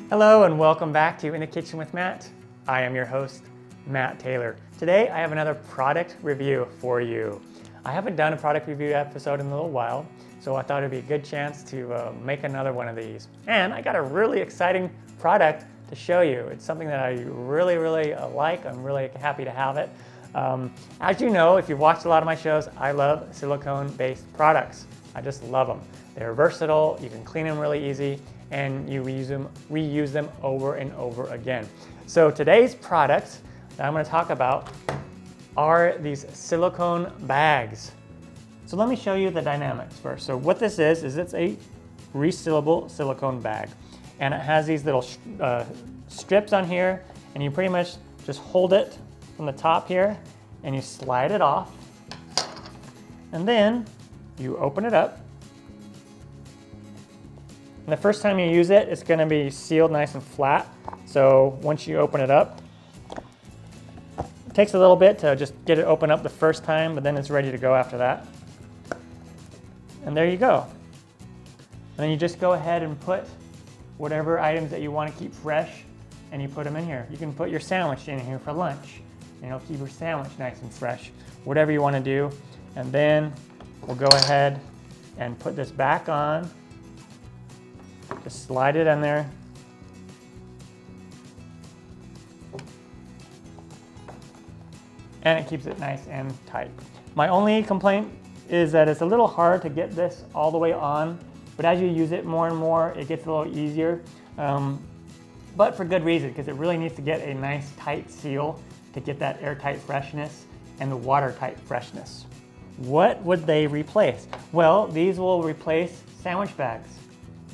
Hello and welcome back to In the Kitchen with Matt. I am your host, Matt Taylor. Today I have another product review for you. I haven't done a product review episode in a little while, so I thought it'd be a good chance to make another one of these. And I got a really exciting product to show you. It's something that I really like. I'm really happy to have it. As you know, if you've watched a lot of my shows, I love silicone-based products. I just love them. They're versatile, you can clean them really easy, and you reuse them over and over again. So today's products that I'm going to talk about are these silicone bags. So let me show you the dynamics first. So what this is it's a resealable silicone bag, and it has these little strips on here, and you pretty much just hold it from the top here and you slide it off, and then you open it up. And the first time you use it, it's going to be sealed nice and flat. So once you open it up, it takes a little bit to just get it open up the first time, but then it's ready to go after that. And there you go. And then you just go ahead and put whatever items that you want to keep fresh, and you put them in here. You can put your sandwich in here for lunch, and it'll keep your sandwich nice and fresh, whatever you want to do. And then we'll go ahead and put this back on. Just slide it in there. And it keeps it nice and tight. My only complaint is that it's a little hard to get this all the way on, but as you use it more and more, it gets a little easier. But for good reason, because it really needs to get a nice tight seal to get that airtight freshness and the watertight freshness. What would they replace? Well, these will replace sandwich bags.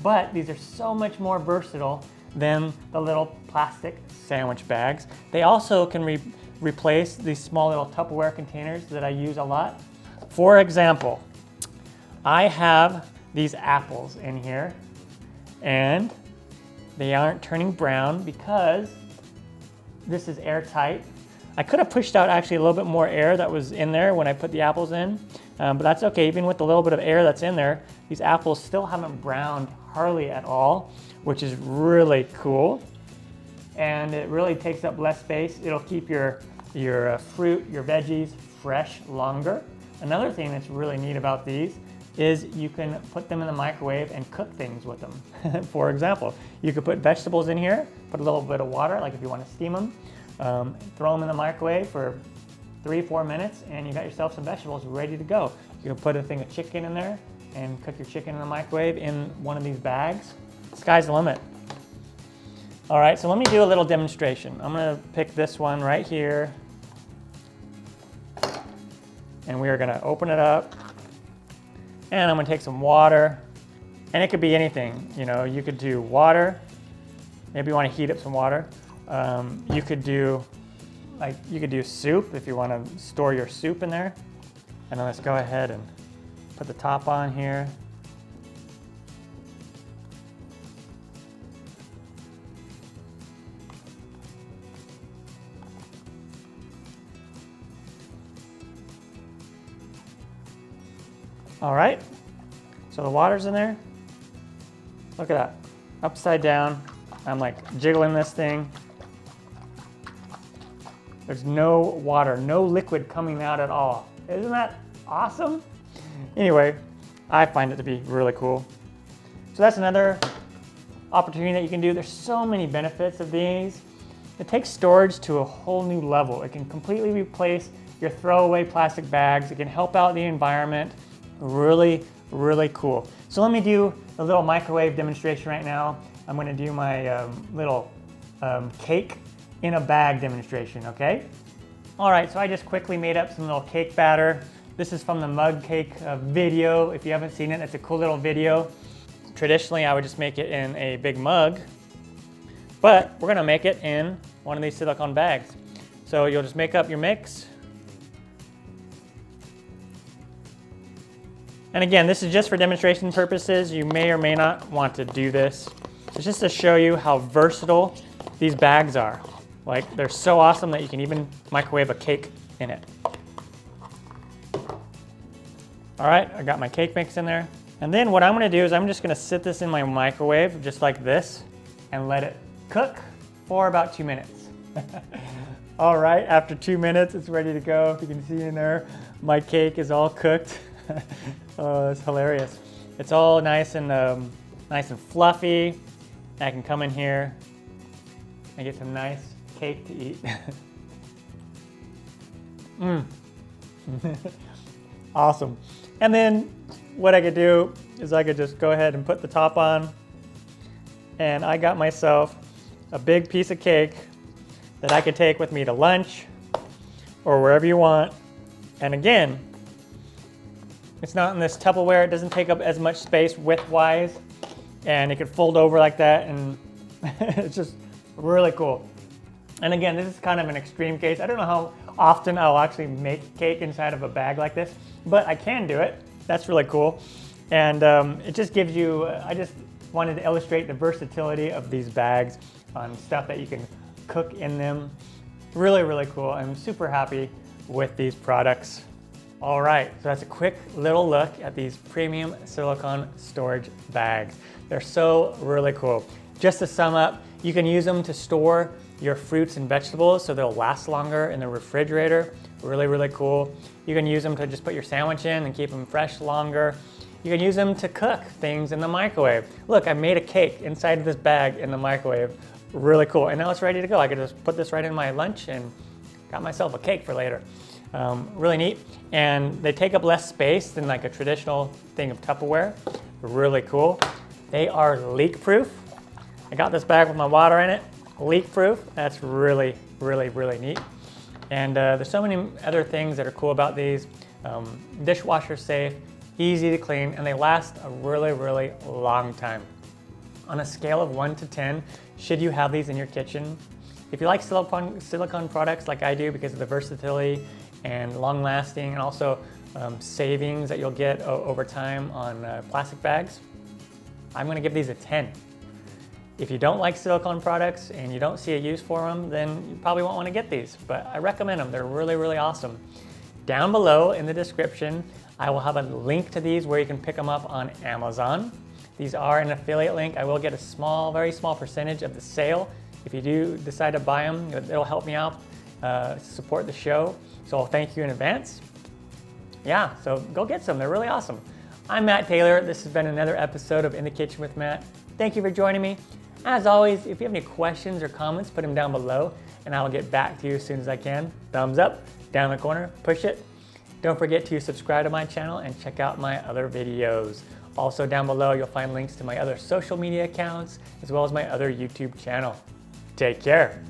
But these are so much more versatile than the little plastic sandwich bags. They also can replace these small little Tupperware containers that I use a lot. For example, I have these apples in here, and they aren't turning brown because this is airtight. I could have pushed out actually a little bit more air that was in there when I put the apples in, but that's okay. Even with the little bit of air that's in there, these apples still haven't browned hardly at all, which is really cool. And it really takes up less space. It'll keep your fruit, your veggies fresh longer. Another thing that's really neat about these is you can put them in the microwave and cook things with them. For example, you could put vegetables in here, put a little bit of water, like if you want to steam them, throw them in the microwave for 3-4 minutes, and you got yourself some vegetables ready to go. You can put a thing of chicken in there and cook your chicken in the microwave in one of these bags. Sky's the limit. All right, so let me do a little demonstration. I'm gonna pick this one right here, and we are gonna open it up, and I'm gonna take some water, and it could be anything. You know, you could do water, maybe you wanna heat up some water. You could do soup if you want to store your soup in there. And then let's go ahead and put the top on here. All right, so the water's in there. Look at that, upside down. I'm like jiggling this thing. There's no water, no liquid coming out at all. Isn't that awesome? Anyway, I find it to be really cool. So that's another opportunity that you can do. There's so many benefits of these. It takes storage to a whole new level. It can completely replace your throwaway plastic bags. It can help out the environment. Really cool. So let me do a little microwave demonstration right now. I'm gonna do my little cake in a bag demonstration, okay? All right, so I just quickly made up some little cake batter. This is from the mug cake video. If you haven't seen it, it's a cool little video. Traditionally, I would just make it in a big mug, but we're gonna make it in one of these silicone bags. So you'll just make up your mix. And again, this is just for demonstration purposes. You may or may not want to do this. It's just to show you how versatile these bags are. Like, they're so awesome that you can even microwave a cake in it. All right, I got my cake mix in there. And then what I'm gonna do is I'm just gonna sit this in my microwave just like this and let it cook for about 2 minutes. All right, after 2 minutes, it's ready to go. If you can see in there, my cake is all cooked. Oh, that's hilarious. It's all nice and fluffy. I can come in here and get some nice cake to eat. Awesome. And then what I could do is I could just go ahead and put the top on, and I got myself a big piece of cake that I could take with me to lunch or wherever you want. And again, it's not in this Tupperware. It doesn't take up as much space width-wise, and it could fold over like that, and it's just really cool. And again, this is kind of an extreme case. I don't know how often I'll actually make cake inside of a bag like this, but I can do it. That's really cool. And it just gives you, I just wanted to illustrate the versatility of these bags on stuff that you can cook in them. Really, really cool. I'm super happy with these products. All right, so that's a quick little look at these premium silicone storage bags. They're so really cool. Just to sum up, you can use them to store your fruits and vegetables so they'll last longer in the refrigerator. Really, really cool. You can use them to just put your sandwich in and keep them fresh longer. You can use them to cook things in the microwave. Look, I made a cake inside of this bag in the microwave. Really cool, and now it's ready to go. I could just put this right in my lunch and got myself a cake for later. Really neat, and they take up less space than like a traditional thing of Tupperware. Really cool. They are leak-proof. I got this bag with my water in it. Leak-proof. That's really, really, really neat. And there's so many other things that are cool about these. Dishwasher safe, easy to clean, and they last a really, really long time. On a scale of 1 to 10, should you have these in your kitchen? If you like silicone products like I do because of the versatility and long lasting, and also savings that you'll get over time on plastic bags, I'm gonna give these a 10. If you don't like silicone products and you don't see a use for them, then you probably won't want to get these, but I recommend them. They're really, really awesome. Down below in the description, I will have a link to these where you can pick them up on Amazon. These are an affiliate link. I will get a small, very small percentage of the sale. If you do decide to buy them, it'll help me out, support the show. So I'll thank you in advance. Yeah, so go get some. They're really awesome. I'm Matt Taylor. This has been another episode of In the Kitchen with Matt. Thank you for joining me. As always, if you have any questions or comments, put them down below and I will get back to you as soon as I can. Thumbs up, down the corner, push it. Don't forget to subscribe to my channel and check out my other videos. Also down below, you'll find links to my other social media accounts as well as my other YouTube channel. Take care.